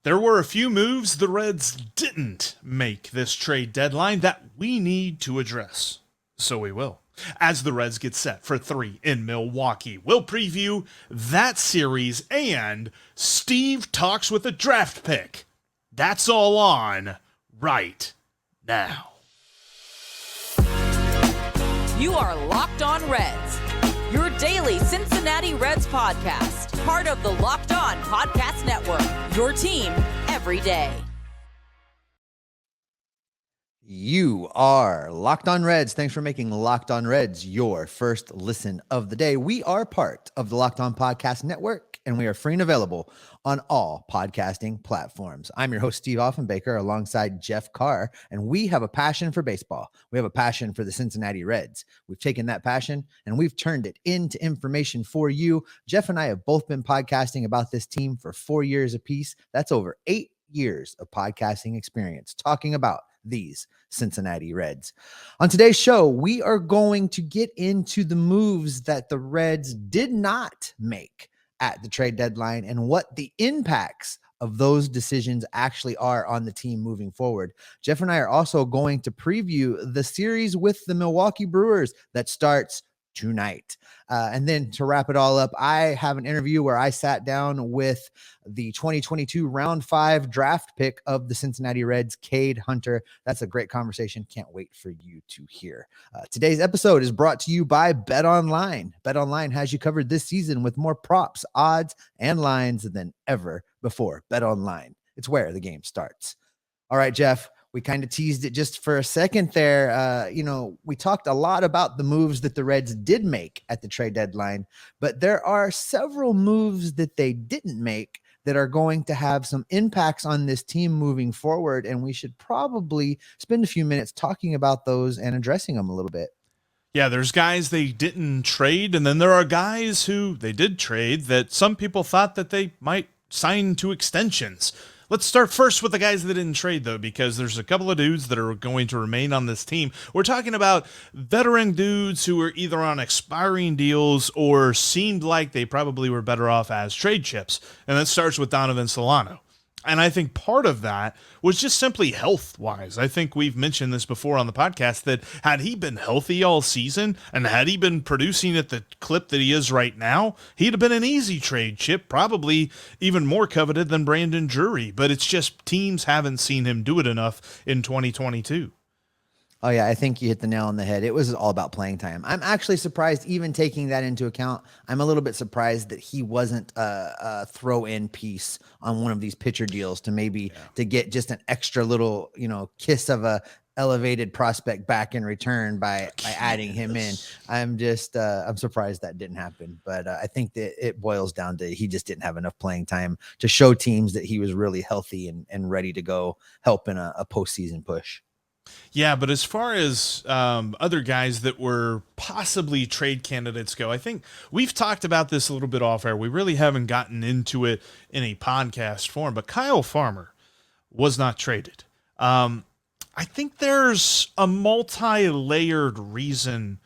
There were a few moves the Reds didn't make this trade deadline that we need to address. So we will. As the Reds get set for 3 in Milwaukee, we'll preview that series and Steve talks with a draft pick. That's all on right now. You are Locked On Reds, your daily Cincinnati Reds podcast, part of the Locked On Podcast Network, your team every day. You are Locked On Reds. Thanks for making Locked On Reds your first listen of the day. We are part of the Locked On Podcast Network, and we are free and available on all podcasting platforms. I'm your host, Steve Offenbaker, alongside Jeff Carr, and we have a passion for baseball. We have a passion for the Cincinnati Reds. We've taken that passion and we've turned it into information for you. Jeff and I have both been podcasting about this team for 4 years apiece. That's over 8 years of podcasting experience talking about these Cincinnati Reds. On today's show, we are going to get into the moves that the Reds did not make at the trade deadline and what the impacts of those decisions actually are on the team moving forward. Jeff and I are also going to preview the series with the Milwaukee Brewers that starts tonight. And then to wrap it all up, I have an interview where I sat down with the 2022 round 5 draft pick of the Cincinnati Reds, Cade Hunter. That's a great conversation. Can't wait for you to hear. Today's episode is brought to you by BetOnline. BetOnline has you covered this season with more props, odds, and lines than ever before. BetOnline. It's where the game starts. All right, Jeff. We kind of teased it just for a second there. We talked a lot about the moves that the Reds did make at the trade deadline, but there are several moves that they didn't make that are going to have some impacts on this team moving forward. And we should probably spend a few minutes talking about those and addressing them a little bit. Yeah, there's guys they didn't trade, and then there are guys who they did trade that some people thought that they might sign to extensions. Let's start first with the guys that didn't trade, though, because there's a couple of dudes that are going to remain on this team. We're talking about veteran dudes who were either on expiring deals or seemed like they probably were better off as trade chips. And that starts with Donovan Solano. And I think part of that was just simply health-wise. I think we've mentioned this before on the podcast that had he been healthy all season and had he been producing at the clip that he is right now, he'd have been an easy trade chip, probably even more coveted than Brandon Drury. But it's just teams haven't seen him do it enough in 2022. Oh, yeah, I think you hit the nail on the head. It was all about playing time. I'm actually surprised, even taking that into account, I'm a little bit surprised that he wasn't a throw-in piece on one of these pitcher deals to get just an extra little, kiss of a elevated prospect back in return by adding him in. I'm surprised that didn't happen. But I think that it boils down to he just didn't have enough playing time to show teams that he was really healthy and ready to go help in a postseason push. Yeah, but as far as other guys that were possibly trade candidates go, I think we've talked about this a little bit off air. We really haven't gotten into it in a podcast form, but Kyle Farmer was not traded. I think there's a multi-layered reason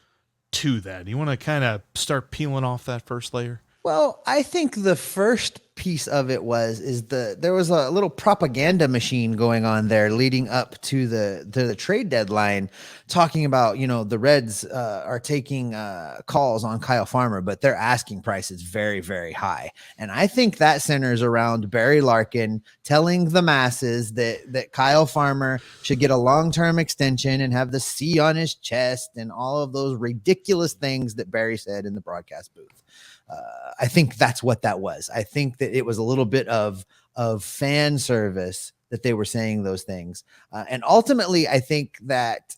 to that. You want to kind of start peeling off that first layer? Well, I think the first piece of it there was a little propaganda machine going on there leading up to the trade deadline, talking about, the Reds are taking calls on Kyle Farmer, but their asking price is very, very high. And I think that centers around Barry Larkin telling the masses that Kyle Farmer should get a long-term extension and have the C on his chest and all of those ridiculous things that Barry said in the broadcast booth. I think that's what that was. I think that it was a little bit of fan service that they were saying those things. And ultimately, I think that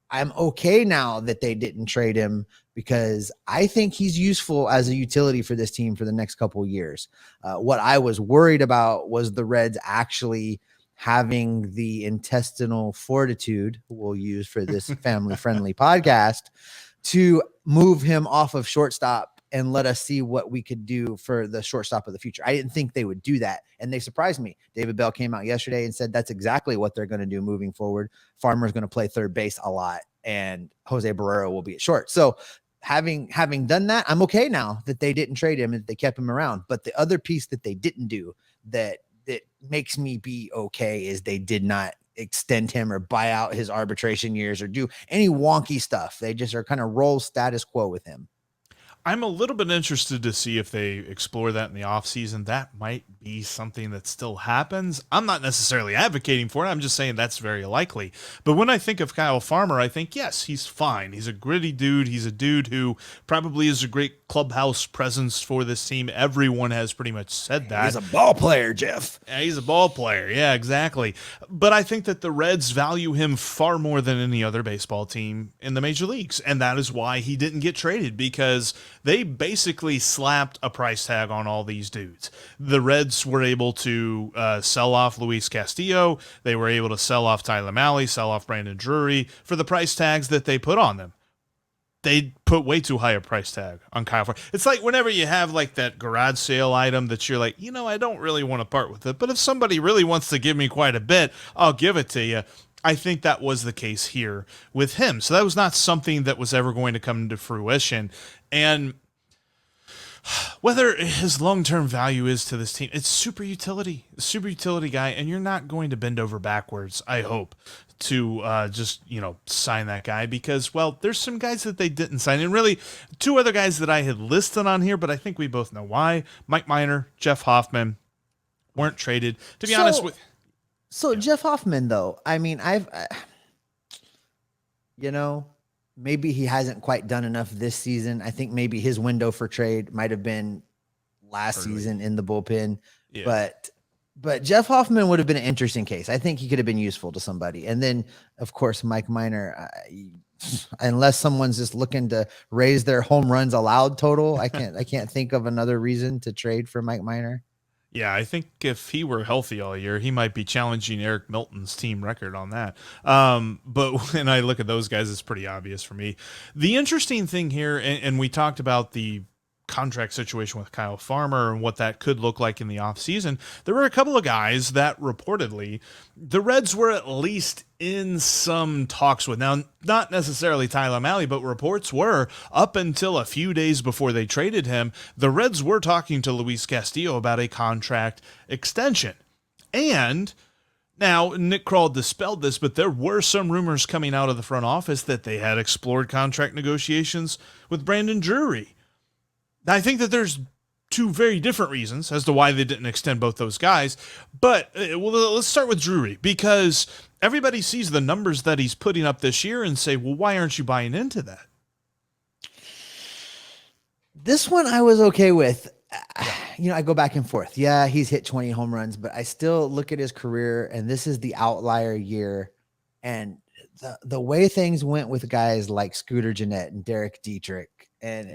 I'm okay now that they didn't trade him, because I think he's useful as a utility for this team for the next couple of years. What I was worried about was the Reds actually having the intestinal fortitude we'll use for this family-friendly podcast to move him off of shortstop and let us see what we could do for the shortstop of the future. I didn't think they would do that, and they surprised me. David Bell came out yesterday and said that's exactly what they're going to do moving forward. Farmer's going to play third base a lot, and Jose Barrero will be at short. So having done that, I'm okay now that they didn't trade him and they kept him around. But the other piece that they didn't do that that makes me be okay is they did not extend him or buy out his arbitration years or do any wonky stuff. They just are kind of roll status quo with him. I'm a little bit interested to see if they explore that in the offseason. That might be something that still happens. I'm not necessarily advocating for it. I'm just saying that's very likely. But when I think of Kyle Farmer, I think, yes, he's fine. He's a gritty dude. He's a dude who probably is a great clubhouse presence for this team. Everyone has pretty much said that. He's a ball player, Jeff. Yeah, he's a ball player. Yeah, exactly. But I think that the Reds value him far more than any other baseball team in the major leagues. And that is why he didn't get traded, because they basically slapped a price tag on all these dudes. The Reds were able to sell off Luis Castillo. They were able to sell off Tyler Mahle, sell off Brandon Drury for the price tags that they put on them. They put way too high a price tag on Kyle Farmer. It's like whenever you have like that garage sale item that you're like, I don't really want to part with it, but if somebody really wants to give me quite a bit, I'll give it to you. I think that was the case here with him. So that was not something that was ever going to come into fruition. And whether his long-term value is to this team, it's super utility guy, and you're not going to bend over backwards, I hope, to just sign that guy, because, well, there's some guys that they didn't sign, and really two other guys that I had listed on here, but I think we both know why. Mike Minor, Jeff Hoffman weren't traded. To be honest with So yeah. Jeff Hoffman, though, I mean, maybe he hasn't quite done enough this season. I think maybe his window for trade might have been last season in the bullpen. Yeah. But Jeff Hoffman would have been an interesting case. I think he could have been useful to somebody. And then, of course, Mike Minor, unless someone's just looking to raise their home runs allowed total, I can't think of another reason to trade for Mike Minor. Yeah, I think if he were healthy all year, he might be challenging Eric Milton's team record on that. But when I look at those guys, it's pretty obvious for me. The interesting thing here, and we talked about the contract situation with Kyle Farmer and what that could look like in the offseason, there were a couple of guys that reportedly the Reds were at least in some talks with. Now, not necessarily Tyler Mahle, but reports were up until a few days before they traded him, the Reds were talking to Luis Castillo about a contract extension. And now, Nick Kroll dispelled this, but there were some rumors coming out of the front office that they had explored contract negotiations with Brandon Drury. I think that there's two very different reasons as to why they didn't extend both those guys. But let's start with Drury, because everybody sees the numbers that he's putting up this year and say, well, why aren't you buying into that? This one I was okay with. I go back and forth. Yeah, he's hit 20 home runs, but I still look at his career, and this is the outlier year. And the way things went with guys like Scooter Gennett and Derek Dietrich, and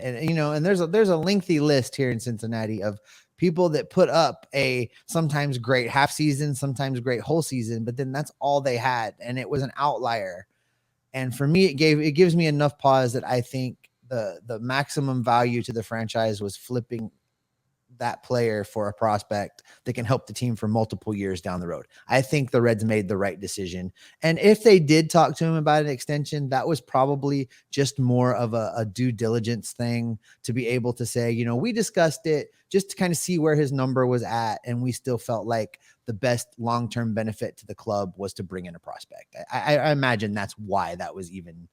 there's a lengthy list here in Cincinnati of people that put up a sometimes great half season, sometimes great whole season, but then that's all they had, and it was an outlier. And for me, it gives me enough pause that I think the maximum value to the franchise was flipping that player for a prospect that can help the team for multiple years down the road. I think the Reds made the right decision. And if they did talk to him about an extension, that was probably just more of a due diligence thing to be able to say, we discussed it just to kind of see where his number was at. And we still felt like the best long-term benefit to the club was to bring in a prospect. I imagine that's why that was even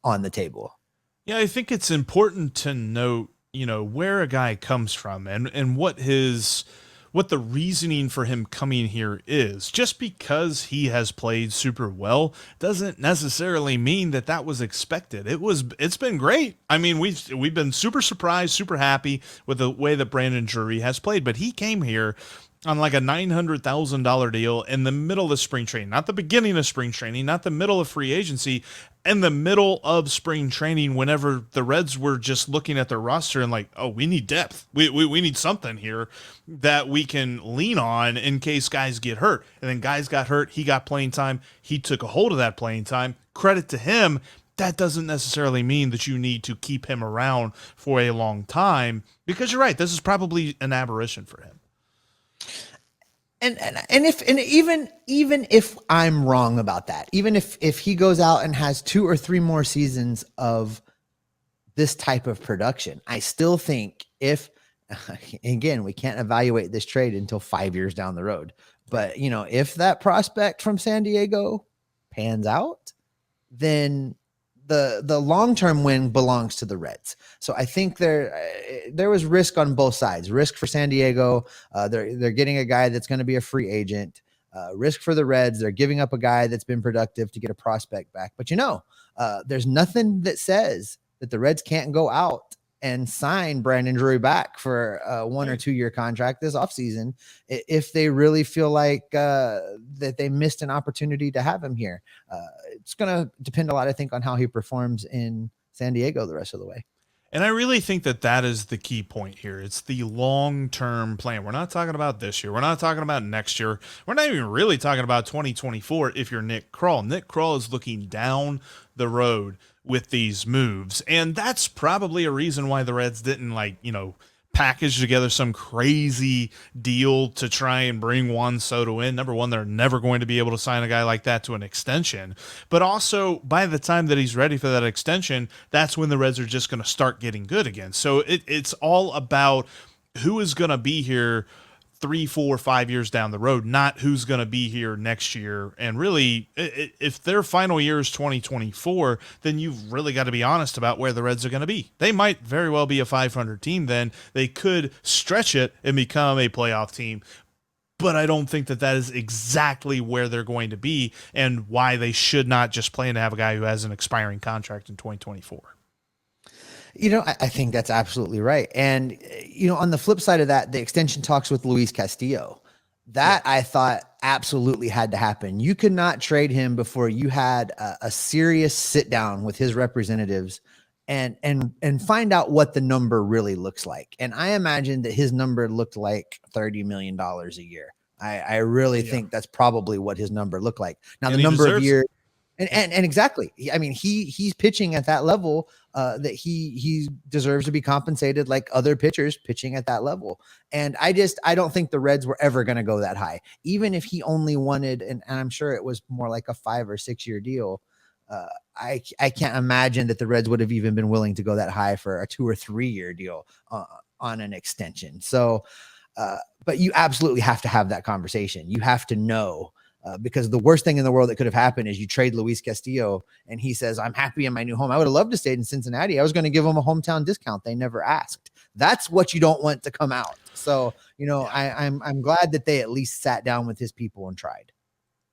on the table. Yeah, I think it's important to note, where a guy comes from and what the reasoning for him coming here is. Just because he has played super well doesn't necessarily mean that was expected. It's been great. I mean, we've been super surprised, super happy with the way that Brandon Drury has played, but he came here on like a $900,000 deal in the middle of spring training, not the beginning of spring training, not the middle of free agency, in the middle of spring training, whenever the Reds were just looking at their roster and like, oh, we need depth. We need something here that we can lean on in case guys get hurt. And then guys got hurt. He got playing time. He took a hold of that playing time. Credit to him. That doesn't necessarily mean that you need to keep him around for a long time, because you're right. This is probably an aberration for him. And even if I'm wrong about that, even if he goes out and has 2 or 3 more seasons of this type of production, I still think if Again, we can't evaluate this trade until 5 years down the road. But, if that prospect from San Diego pans out, then the long-term win belongs to the Reds. So I think there was risk on both sides. Risk for San Diego. They're getting a guy that's going to be a free agent. Risk for the Reds. They're giving up a guy that's been productive to get a prospect back. But there's nothing that says that the Reds can't go out and sign Brandon Drury back for a 1 or 2 year contract this offseason if they really feel like that they missed an opportunity to have him here. It's going to depend a lot, I think, on how he performs in San Diego the rest of the way. And I really think that is the key point here. It's the long-term plan. We're not talking about this year. We're not talking about next year. We're not even really talking about 2024 if you're Nick Krall. Nick Krall is looking down the road with these moves. And that's probably a reason why the Reds didn't package together some crazy deal to try and bring Juan Soto in. Number one, they're never going to be able to sign a guy like that to an extension. But also, by the time that he's ready for that extension, that's when the Reds are just going to start getting good again. So it's all about who is going to be here 3, 4, 5 years down the road, not who's going to be here next year. And really, if their final year is 2024, then you've really got to be honest about where the Reds are going to be. They might very well be a 500 team then. They could stretch it and become a playoff team. But I don't think that is exactly where they're going to be and why they should not just plan to have a guy who has an expiring contract in 2024. I think that's absolutely right. And, on the flip side of that, the extension talks with Luis Castillo, that I thought absolutely had to happen. You could not trade him before you had a serious sit down with his representatives and find out what the number really looks like. And I imagine that his number looked like $30 million a year. I really think that's probably what his number looked like. Now, the number of years. And exactly. I mean, he's pitching at that level that he deserves to be compensated like other pitchers pitching at that level. And I don't think the Reds were ever going to go that high, even if he only wanted, and I'm sure it was more like a 5 or 6 year deal. I can't imagine that the Reds would have even been willing to go that high for a 2 or 3 year deal on an extension. So, but you absolutely have to have that conversation. You have to know. Because the worst thing in the world that could have happened is you trade Luis Castillo and he says, I'm happy in my new home. I would have loved to stay in Cincinnati. I was going to give him a hometown discount. They never asked. That's what you don't want to come out. So, I'm glad that they at least sat down with his people and tried.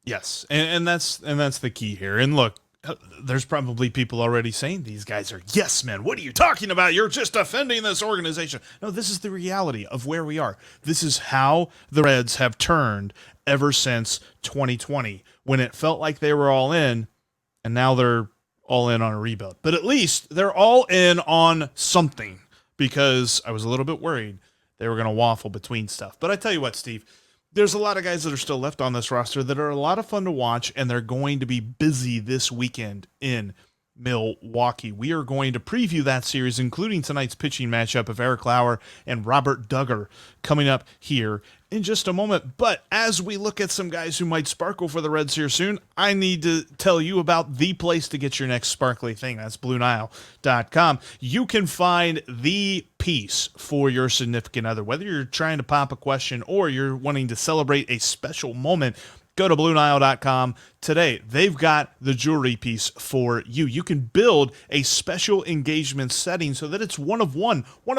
Yes. And that's the key here. And look, there's probably people already saying these guys are yes men. What are you talking about? You're just defending this organization. No, this is the reality of where we are. This is how the Reds have turned ever since 2020, when it felt like they were all in, and now they're all in on a rebuild. But at least they're all in on something, because I was a little bit worried they were going to waffle between stuff. But I tell you what, Steve, there's a lot of guys that are still left on this roster that are a lot of fun to watch, and they're going to be busy this weekend in Milwaukee. We are going to preview that series, including tonight's pitching matchup of Eric Lauer and Robert Duggar, coming up here in just a moment. But as we look at some guys who might sparkle for the Reds here soon, I need to tell you about the place to get your next sparkly thing. That's BlueNile.com. You can find the piece for your significant other, whether you're trying to pop a question or you're wanting to celebrate a special moment. Go to BlueNile.com today. They've got the jewelry piece for you. You can build a special engagement setting so that it's one of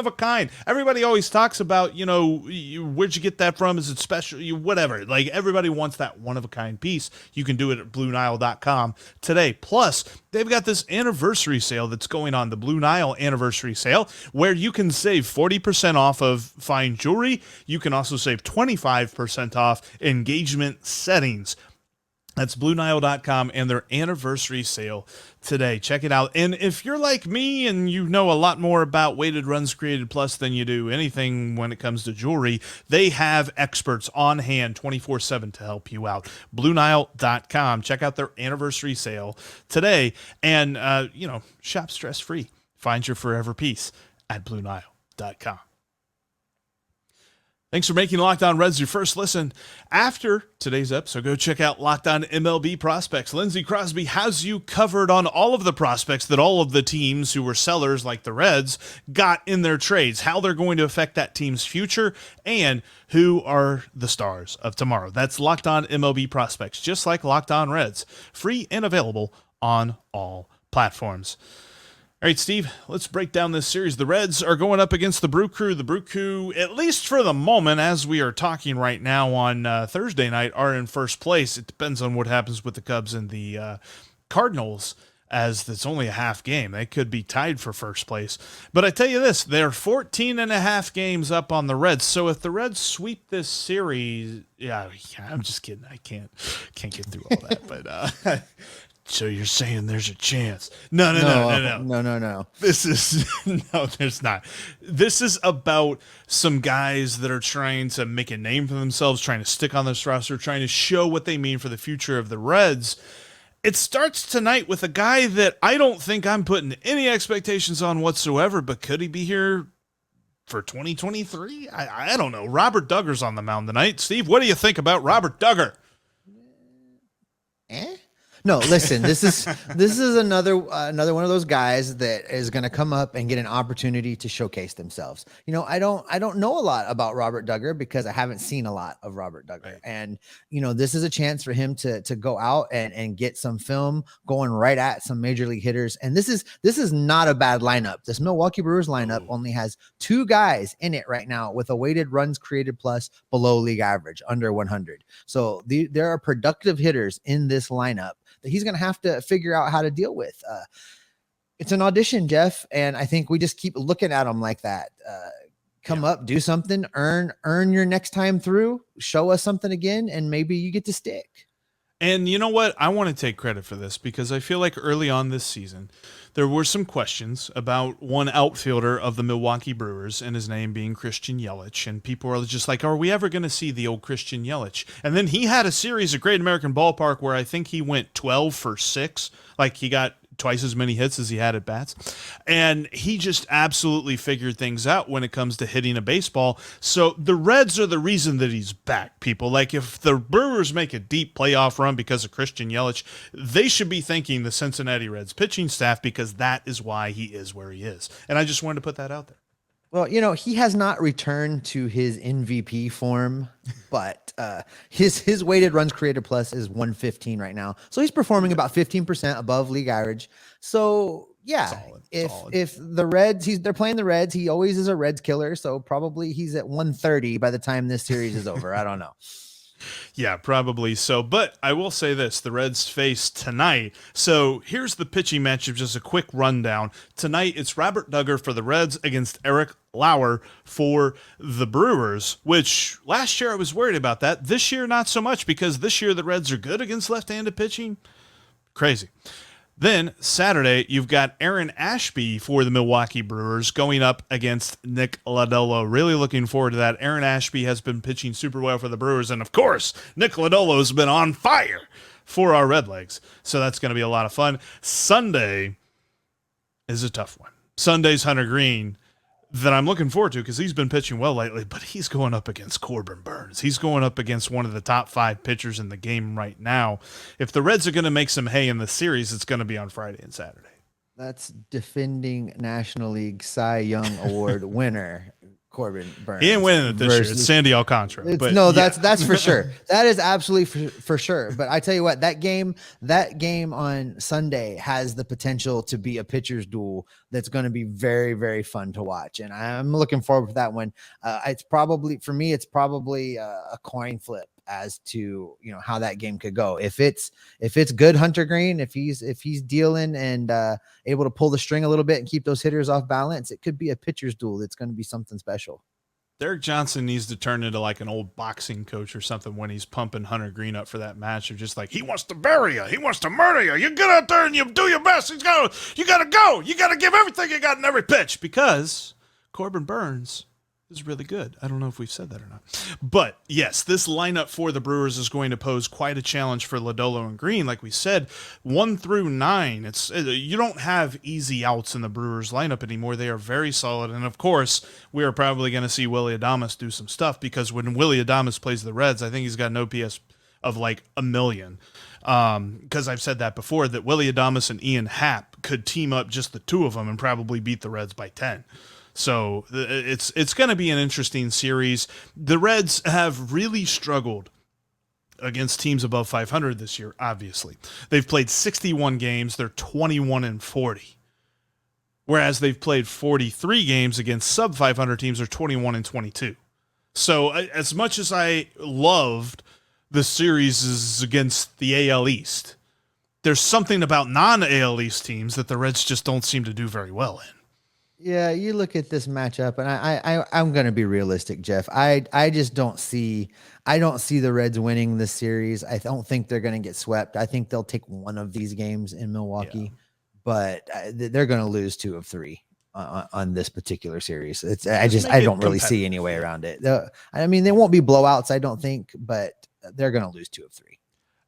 a kind. Everybody always talks about, where'd you get that from? Is it special? Whatever. Like, everybody wants that one of a kind piece. You can do it at BlueNile.com today. Plus, they've got this anniversary sale that's going on, the Blue Nile anniversary sale, where you can save 40% off of fine jewelry. You can also save 25% off engagement settings. That's BlueNile.com and their anniversary sale today. Check it out. And if you're like me and you know a lot more about weighted runs created plus than you do anything when it comes to jewelry, they have experts on hand 24/7 to help you out. BlueNile.com. Check out their anniversary sale today and, shop stress-free. Find your forever piece at BlueNile.com. Thanks for making Locked On Reds your first listen. After today's episode, go check out Locked On MLB Prospects. Lindsey Crosby has you covered on all of the prospects that all of the teams who were sellers like the Reds got in their trades, how they're going to affect that team's future, and who are the stars of tomorrow. That's Locked On MLB Prospects, just like Locked On Reds, free and available on all platforms. All right, Steve, let's break down this series. The Reds are going up against the Brew Crew. The Brew Crew, at least for the moment, as we are talking right now on Thursday night, are in first place. It depends on what happens with the Cubs and the Cardinals, as it's only a half game. They could be tied for first place. But I tell you this, they're 14 and a half games up on the Reds. So if the Reds sweep this series, yeah, I'm just kidding. I can't get through all that. But so you're saying there's a chance? No. This is no, there's not. This is about some guys that are trying to make a name for themselves, trying to stick on this roster, trying to show what they mean for the future of the Reds. It starts tonight with a guy that I don't think I'm putting any expectations on whatsoever, but could he be here for 2023? I don't know. Robert Duggar's on the mound tonight. Steve, what do you think about Robert Duggar? No, listen, this is another one of those guys that is going to come up and get an opportunity to showcase themselves. You know, I don't know a lot about Robert Duggar because I haven't seen a lot of Robert Duggar. Right. And, you know, this is a chance for him to go out and get some film going right at some major league hitters. And this is not a bad lineup. This Milwaukee Brewers lineup only has 2 guys in it right now with a weighted runs created plus below league average, under 100. So there are productive hitters in this lineup that he's going to have to figure out how to deal with. It's an audition, Jeff. And I think we just keep looking at him like that. Come up, do something, earn your next time through, show us something again, and maybe you get to stick. And you know what? I want to take credit for this because I feel like early on this season, there were some questions about one outfielder of the Milwaukee Brewers and his name being Christian Yelich. And people were just like, are we ever going to see the old Christian Yelich? And then he had a series at Great American Ballpark where I think he went 12 for 6. Like he got twice as many hits as he had at bats. And he just absolutely figured things out when it comes to hitting a baseball. So the Reds are the reason that he's back, people. Like if the Brewers make a deep playoff run because of Christian Yelich, they should be thanking the Cincinnati Reds pitching staff because that is why he is where he is. And I just wanted to put that out there. Well, you know, he has not returned to his MVP form, but his weighted runs created plus is 115 right now. So he's performing about 15% above league average. So yeah, solid. If the Reds, they're playing the Reds, he always is a Reds killer. So probably he's at 130 by the time this series is over. I don't know. Yeah, probably so. But I will say this, the Reds face tonight. So here's the pitching matchup, just a quick rundown. Tonight, it's Robert Duggar for the Reds against Eric Lauer for the Brewers, which last year I was worried about that. This year, not so much, because this year the Reds are good against left-handed pitching. Crazy. Then Saturday, you've got Aaron Ashby for the Milwaukee Brewers going up against Nick Lodolo. Really looking forward to that. Aaron Ashby has been pitching super well for the Brewers. And, of course, Nick Lodolo has been on fire for our Redlegs. So that's going to be a lot of fun. Sunday is a tough one. Sunday's Hunter Green that I'm looking forward to because he's been pitching well lately, but he's going up against Corbin Burns. He's going up against one of the top 5 pitchers in the game right now. If the Reds are going to make some hay in the series, it's going to be on Friday and Saturday. That's defending National League Cy Young Award winner Corbin Burns. He ain't winning it this year. It's Sandy Alcantara. That's for sure. That is absolutely for sure. But I tell you what, that game on Sunday has the potential to be a pitcher's duel that's going to be very, very fun to watch. And I'm looking forward to that one. It's probably a coin flip as to, you know, how that game could go. If it's good Hunter Green, if he's dealing and able to pull the string a little bit and keep those hitters off balance, it could be a pitcher's duel. It's going to be something special. Derek Johnson needs to turn into like an old boxing coach or something when he's pumping Hunter Green up for that match. Or just like, he wants to bury you. He wants to murder you. You get out there and you do your best. You got to go. You got to give everything you got in every pitch because Corbin Burns is really good. I don't know if we've said that or not. But yes, this lineup for the Brewers is going to pose quite a challenge for Lodolo and Green. Like we said, 1 through 9, you don't have easy outs in the Brewers lineup anymore. They are very solid. And of course, we are probably going to see Willy Adames do some stuff, because when Willy Adames plays the Reds, I think he's got an OPS of like 1 million. Because I've said that before, that Willy Adames and Ian Happ could team up, just the two of them, and probably beat the Reds by 10. So it's going to be an interesting series. The Reds have really struggled against teams above 500 this year, obviously. They've played 61 games. They're 21-40. Whereas they've played 43 games against sub 500 teams, are 21-22. So as much as I loved the series against the AL East, there's something about non-AL East teams that the Reds just don't seem to do very well in. Yeah, you look at this matchup, and I'm going to be realistic, Jeff. I just don't see the Reds winning this series. I don't think they're going to get swept. I think they'll take one of these games in Milwaukee, but they're going to lose 2 of 3 on this particular series. I don't really see any way around it. I mean, they won't be blowouts, I don't think, but they're going to lose 2 of 3.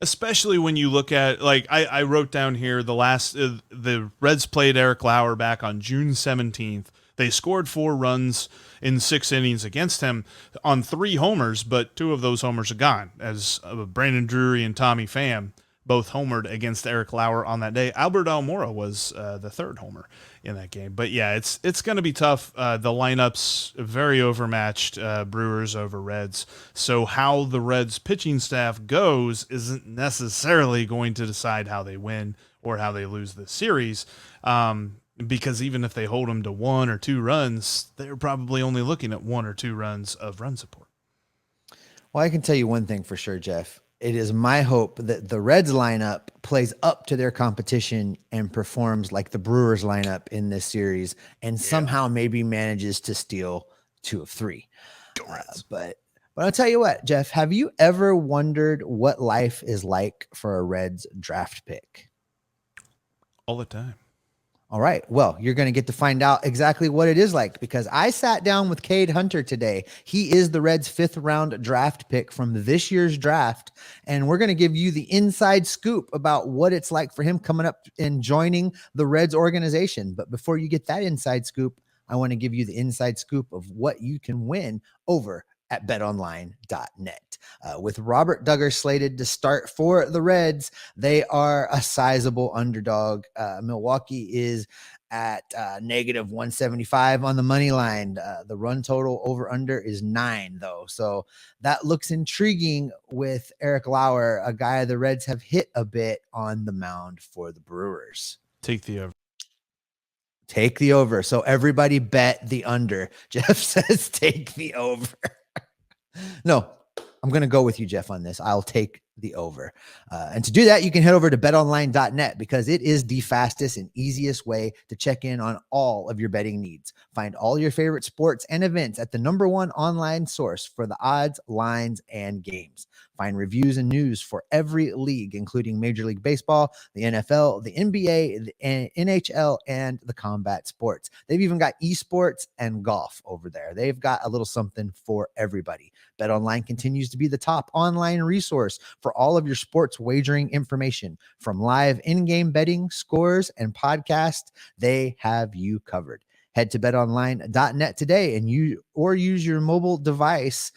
Especially when you look at, like, I wrote down here the Reds played Eric Lauer back on June 17th. They scored 4 runs in 6 innings against him on 3 homers, but 2 of those homers are gone, as Brandon Drury and Tommy Pham both homered against Eric Lauer on that day. Albert Almora was the 3rd homer in that game. But yeah, it's going to be tough. The lineup's very overmatched, Brewers over Reds. So how the Reds pitching staff goes isn't necessarily going to decide how they win or how they lose this series. Because even if they hold them to 1 or 2 runs, they're probably only looking at 1 or 2 runs of run support. Well, I can tell you one thing for sure, Jeff. It is my hope that the Reds lineup plays up to their competition and performs like the Brewers lineup in this series, and somehow maybe manages to steal 2 of 3. But I'll tell you what, Jeff, have you ever wondered what life is like for a Reds draft pick? All the time. All right. Well, you're going to get to find out exactly what it is like, because I sat down with Cade Hunter today. He is the Reds' 5th round draft pick from this year's draft. And we're going to give you the inside scoop about what it's like for him coming up and joining the Reds organization. But before you get that inside scoop, I want to give you the inside scoop of what you can win over at betonline.net. With Robert Duggar slated to start for the Reds, they are a sizable underdog. Milwaukee is at negative 175 on the money line. The run total over under is 9, though. So that looks intriguing with Eric Lauer, a guy the Reds have hit a bit on the mound for the Brewers. Take the over. Take the over. So everybody bet the under. Jeff says take the over. No, I'm going to go with you, Jeff, on this. I'll take the over. And to do that, you can head over to betonline.net, because it is the fastest and easiest way to check in on all of your betting needs. Find all your favorite sports and events at the #1 online source for the odds, lines, and games. Find reviews and news for every league, including Major League Baseball, the NFL, the NBA, the NHL, and the combat sports. They've even got esports and golf over there. They've got a little something for everybody. BetOnline continues to be the top online resource for all of your sports wagering information. From live in-game betting, scores, and podcasts, they have you covered. Head to betonline.net today and use your mobile device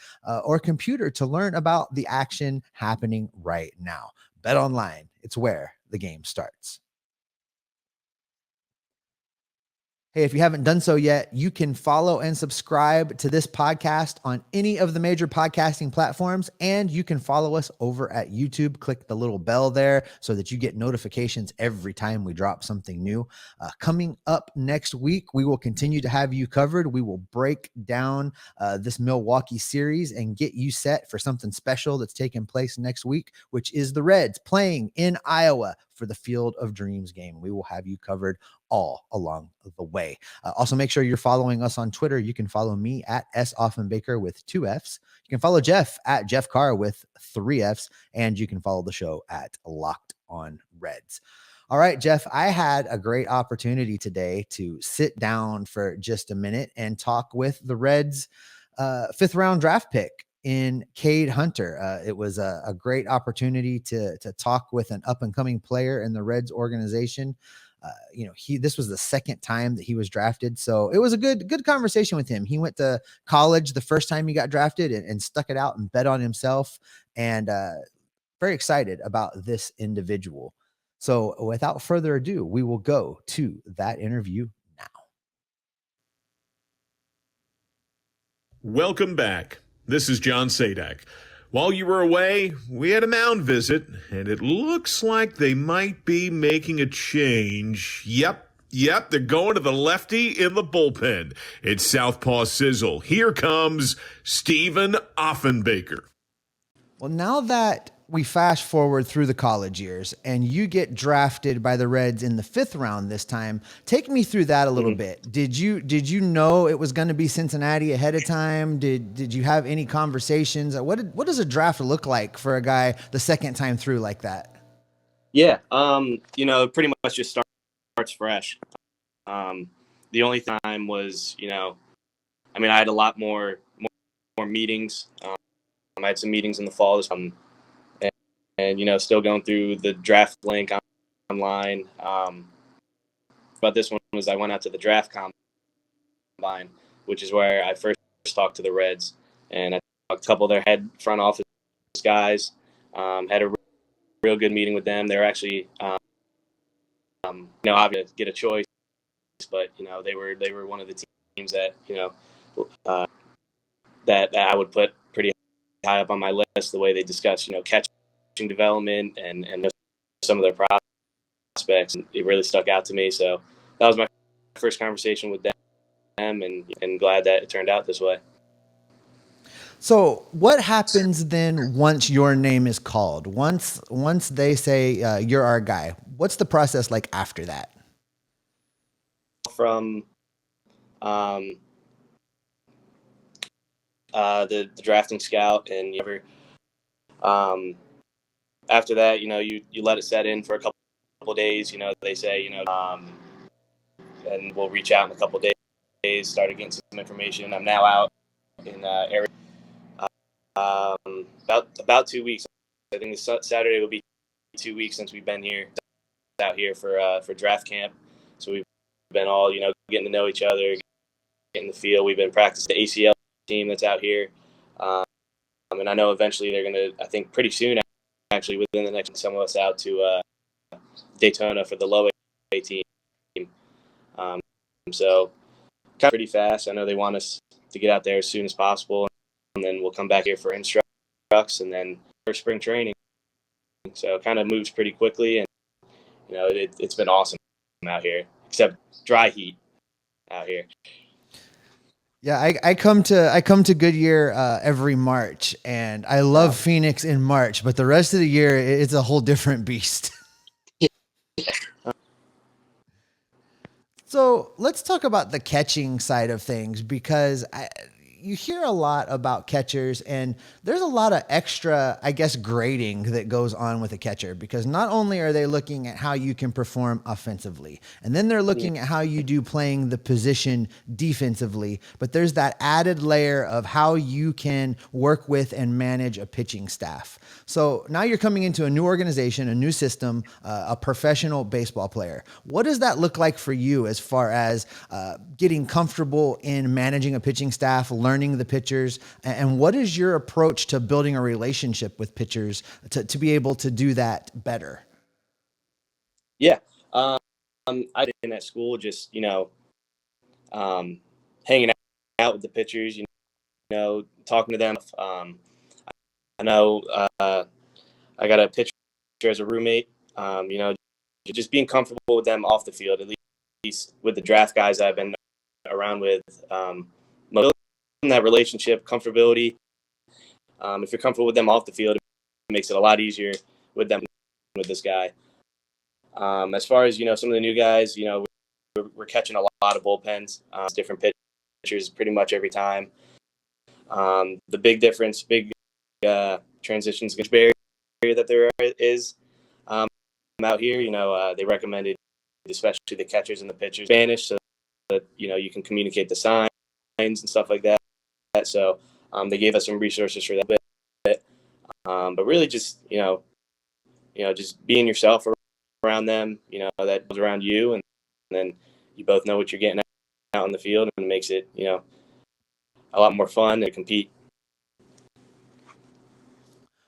or computer to learn about the action happening right now. BetOnline, it's where the game starts. Hey, if you haven't done so yet, you can follow and subscribe to this podcast on any of the major podcasting platforms, and you can follow us over at YouTube. Click the little bell there so that you get notifications every time we drop something new. Coming up next week, we will continue to have you covered. We will break down this Milwaukee series and get you set for something special that's taking place next week, which is the Reds playing in Iowa for the Field of Dreams game. We will have you covered all along the way. Also, make sure you're following us on Twitter. You can follow me at @SOffenbaker with 2 Fs. You can follow Jeff at Jeff Carr with 3 Fs, and you can follow the show at Locked On Reds. All right, Jeff, I had a great opportunity today to sit down for just a minute and talk with the Reds' fifth round draft pick in Cade Hunter. It was a great opportunity to talk with an up and coming player in the Reds organization. This was the second time that he was drafted, so it was a good conversation with him. He went to college the first time he got drafted and stuck it out and bet on himself, and very excited about this individual. So without further ado, we will go to that interview now. Welcome back. This is John Sadak. While you were away, we had a mound visit, and it looks like they might be making a change. Yep, they're going to the lefty in the bullpen. It's Southpaw Sizzle. Here comes Stephen Offenbaker. Well, now that we fast forward through the college years and you get drafted by the Reds in the fifth round this time, take me through that a little bit. Did you know it was going to be Cincinnati ahead of time? Did you have any conversations? What does a draft look like for a guy the second time through like that? Yeah, pretty much just starts fresh. The only time was, I had a lot more meetings. I had some meetings in the fall this time. And still going through the draft link online. But this one was I went out to the draft combine, which is where I first talked to the Reds. And I talked to a couple of their head front office guys. Had a real good meeting with them. They're actually, obviously get a choice, but they were one of the teams that that I would put pretty high up on my list. The way they discuss, catching development and some of their prospects, and it really stuck out to me. So that was my first conversation with them, and glad that it turned out this way. So what happens then once your name is called? Once they say you're our guy, what's the process like after that? From the drafting scout, and after that, you let it set in for a couple days. They say, and we'll reach out in a couple days, started getting some information. I'm now out in area about 2 weeks. I think this Saturday will be 2 weeks since we've been out here for draft camp. So we've been all, getting to know each other, getting the feel. We've been practicing the ACL team that's out here. And I know eventually they're going to, I think pretty soon, actually within the next, some of us out to Daytona for the low A team. So kind of pretty fast. I know they want us to get out there as soon as possible, and then we'll come back here for instructs and then for spring training. So it kind of moves pretty quickly, and it's been awesome out here, except dry heat out here. Yeah, I come to Goodyear every March, and I love Phoenix in March, but the rest of the year it's a whole different beast. So let's talk about the catching side of things, because you hear a lot about catchers, and there's a lot of extra, I guess, grading that goes on with a catcher, because not only are they looking at how you can perform offensively, and then they're looking at how you do playing the position defensively, but there's that added layer of how you can work with and manage a pitching staff. So now you're coming into a new organization, a new system, a professional baseball player. What does that look like for you as far as getting comfortable in managing a pitching staff, learning the pitchers, and what is your approach to building a relationship with pitchers to be able to do that better? Yeah. I've been at school just, hanging out with the pitchers, talking to them. I know I got a pitcher as a roommate, just being comfortable with them off the field, at least with the draft guys I've been around with, building that relationship, comfortability. If you're comfortable with them off the field, it makes it a lot easier with them, with this guy. As far as, some of the new guys, we're catching a lot of bullpens, different pitchers pretty much every time. The big difference, transitions barrier that there is out here, they recommended, especially the catchers and the pitchers, Spanish, so that, you can communicate the signs and stuff like that. So they gave us some resources for that bit. But really just, just being yourself around them, that goes around you, and then you both know what you're getting out in the field, and it makes it, a lot more fun to compete.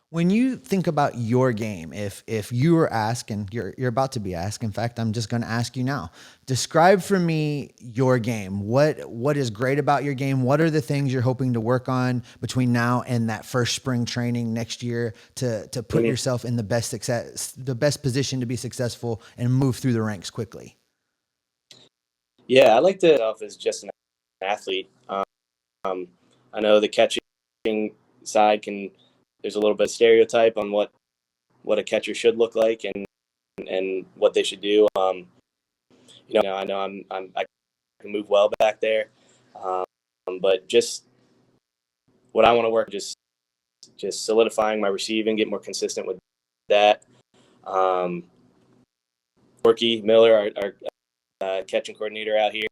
When you think about your game, if you were asked, and you're about to be asked, in fact, I'm just going to ask you now, describe for me your game. What is great about your game? What are the things you're hoping to work on between now and that first spring training next year to put yourself in the best position to be successful and move through the ranks quickly? Yeah, I like to myself as just an athlete. I know the catching side there's a little bit of stereotype on what a catcher should look like and what they should do. I know I can move well back there, but just what I want to work just solidifying my receiving, get more consistent with that. Corky Miller, our catching coordinator out here,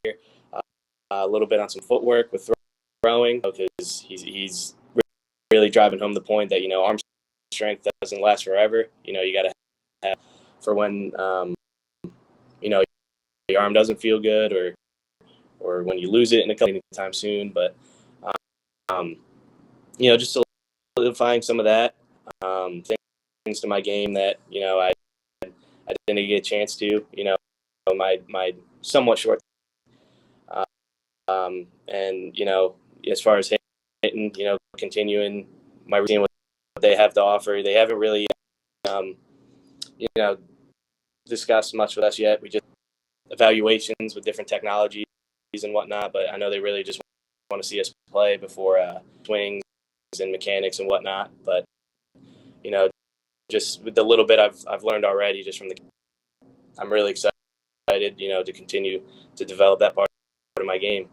a little bit on some footwork with throwing, because he's really driving home the point that, arm strength doesn't last forever. You got to have for when, your arm doesn't feel good or when you lose it in a couple of time soon. But, just solidifying some of that, things to my game that, I didn't get a chance to, my somewhat short. And, as far as hitting, continuing my routine, what they have to offer. They haven't really, discussed much with us yet. We just evaluations with different technologies and whatnot, but I know they really just want to see us play before swings and mechanics and whatnot. But, just with the little bit I've learned already, just from I'm really excited, to continue to develop that part of my game.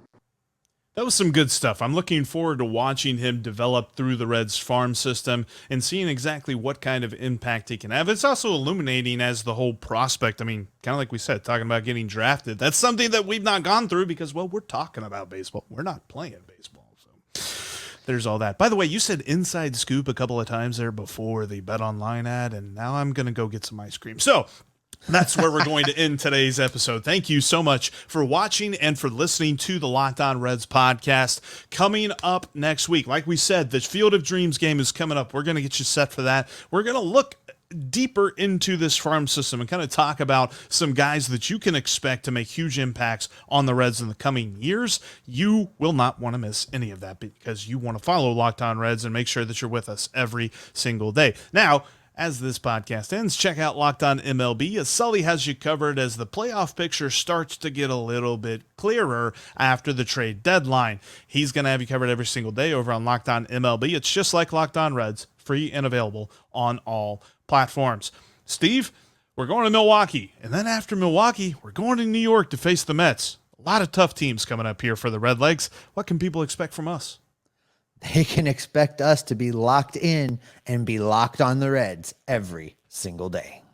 That was some good stuff. I'm looking forward to watching him develop through the Reds farm system and seeing exactly what kind of impact he can have. It's also illuminating as the whole prospect. I mean, kind of like we said, talking about getting drafted. That's something that we've not gone through because, well, we're talking about baseball. We're not playing baseball. So there's all that. By the way, you said inside scoop a couple of times there before the Bet Online ad, and now I'm going to go get some ice cream. So that's where we're going to end today's episode. Thank you so much for watching and for listening to the Locked On Reds podcast. Coming up next week, like we said, the Field of Dreams game is coming up. We're going to get you set for that. We're going to look deeper into this farm system and kind of talk about some guys that you can expect to make huge impacts on the Reds in the coming years. You will not want to miss any of that because you want to follow Locked On Reds and make sure that you're with us every single day. Now, as this podcast ends, check out Locked On MLB, as Sully has you covered as the playoff picture starts to get a little bit clearer after the trade deadline. He's going to have you covered every single day over on Locked On MLB. It's just like Locked On Reds, free and available on all platforms. Steve, we're going to Milwaukee, and then after Milwaukee, we're going to New York to face the Mets. A lot of tough teams coming up here for the Redlegs. What can people expect from us? They can expect us to be locked in and be locked on the Reds every single day.